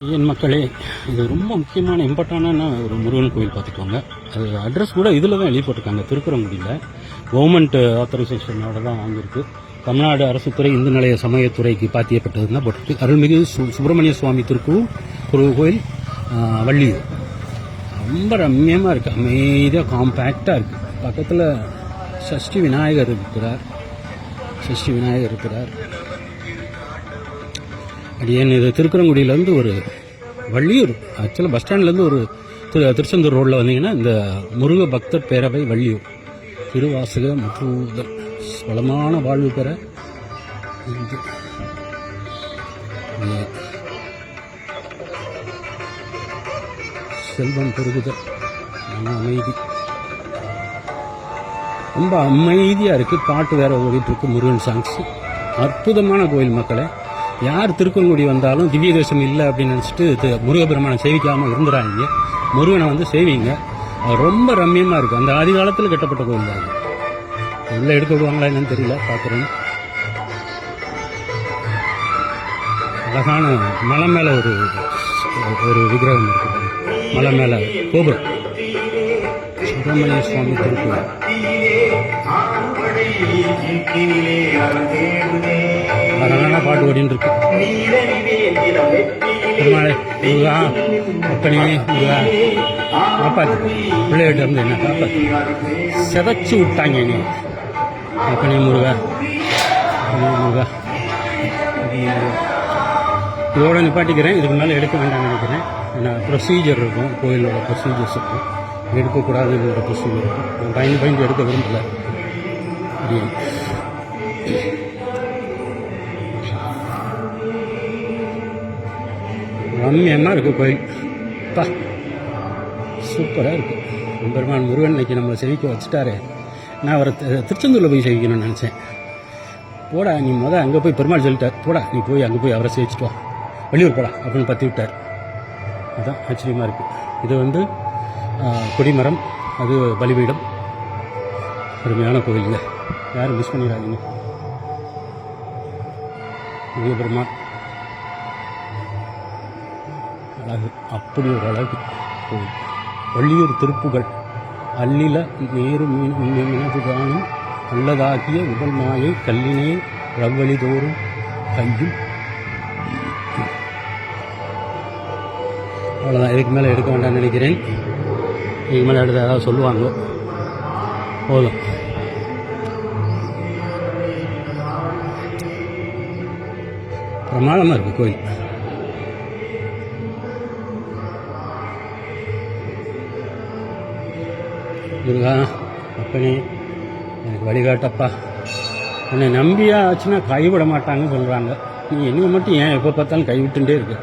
என் மக்களே, இது ரொம்ப முக்கியமான இம்பார்ட்டண்டான ஒரு முருகன் கோயில் பார்த்துக்கோங்க. அது அட்ரஸ் கூட இதில் தான் எழுதி போட்டிருக்காங்க. திருக்குறங்குடியில் கவர்மெண்ட் ஆத்தரைசேஷனோட தான் வாங்கியிருக்கு. தமிழ்நாடு அரசு துறை இந்து நிலைய சமயத்துறைக்கு பாத்தியப்பட்டது தான் போட்டிருக்கு. அருள்மிகு சுப்பிரமணிய சுவாமி கோயில் வள்ளியூர். ரொம்ப ரம்மியமாக இருக்குது, அமைதியாக காம்பேக்டாக இருக்குது. பக்கத்தில் சஷ்டி விநாயகர் இருக்கிறார். அடியேன் இது திருக்குறங்குடியிலேருந்து ஒரு வள்ளியூர், ஆக்சுவலாக பஸ் ஸ்டாண்ட்லேருந்து ஒரு திருச்செந்தூர் ரோட்டில் வந்தீங்கன்னா இந்த முருக பக்தர் பேரவை வள்ளியூர் திருவாசக முற்றுதல் வளமான வாழ்வு பெற செல்வம் பெருகுதல் அமைதி. ரொம்ப அமைதியாக இருக்குது. பாட்டு வேற ஓடிட்டுருக்கு, முருகன் சாங்ஸ். அற்புதமான கோயில் மக்களே. யார் திருக்குறங்குடி வந்தாலும் திவ்ய தேசம் இல்லை அப்படின்னு நினச்சிட்டு முருகபெருமானை சேவிக்காமல் இருந்துறாங்க. முருகனை வந்து சேவிங்க, ரொம்ப ரம்மியமாக இருக்குது. அந்த ஆதி காலத்தில் கட்டப்பட்ட கோயில் தான். உள்ளே எடுக்க விடுவாங்களா என்னன்னு தெரியல, பார்க்குறேன். அழகான மலை மேலே ஒரு விக்கிரகம் இருக்குது. மலை மேலே கோபுரம் சுப்பிரமணிய சுவாமி திருக்கோயில். அழகான பாட்டு ஓடின்னு இருக்கு. முருகா அப்பனே முருகா காப்பாத்து, பிள்ளைகிட்ட இருந்து என்ன காப்பாத்து, செதைச்சு விட்டாங்க நீ. அப்பனே முருகா முருகா. இதோட நிப்பாட்டிக்கிறேன். இதுக்கு மேலே எடுக்க வேண்டாம்னு நினைக்கிறேன். ஏன்னா ப்ரொசீஜர் இருக்கும், கோயிலோட ப்ரொசீஜர்ஸ் இருக்கும். எடுக்கக்கூடாதுங்கிற ப்ரொசீஜர் இருக்கும். நான் பயந்து எடுக்க விரும்பல. ரம்மியமாக இருக்குது கோயில். பா, சூப்பராக இருக்குது. பெருமான் முருகன் இன்னைக்கு நம்மளை செவிக்க வச்சுட்டாரு. நான் அவரை திருச்செந்தூரில் போய் செவிக்கணும்னு நினச்சேன். போடா நீ அங்கே போய் பெருமாள் சொல்லிட்டார், போடா நீ போய் அங்கே போய் அவரை சேவிச்சிட்டு வா, வெளியூர் போடா அப்படின்னு பற்றி விட்டார். அதுதான் ஆச்சரியமாக இருக்குது. இது வந்து கொடிமரம், அது பலிபீடம். அருமையான கோயிலுங்க, யாரும் மிஸ் பண்ணிடாதீங்க. பெருமாள் அழகு, அப்படி ஒரு அழகு கோயில். வள்ளியூர் திருப்புகள் அல்லில நேரு மீனதுதானும் அல்லதாகிய உடல் மாயை கல்லினே ரவ்வழிதோறும் கையும். அவ்வளோதான், இதுக்கு மேலே எடுக்க வேண்டாம்னு நினைக்கிறேன். இதுக்கு மேலே எடுத்து ஏதாவது சொல்லுவாங்க, போதும். பிரமாதமாக இருக்குது கோயில். முருகா அப்பனே எனக்கு வழிகாட்டப்பா. என்னை நம்பியா ஆச்சுன்னா கைவிட மாட்டாங்கன்னு சொல்கிறாங்க. நீ என்னை மட்டும் ஏன் எப்போ பார்த்தாலும் கைவிட்டுட்டே இருக்கு.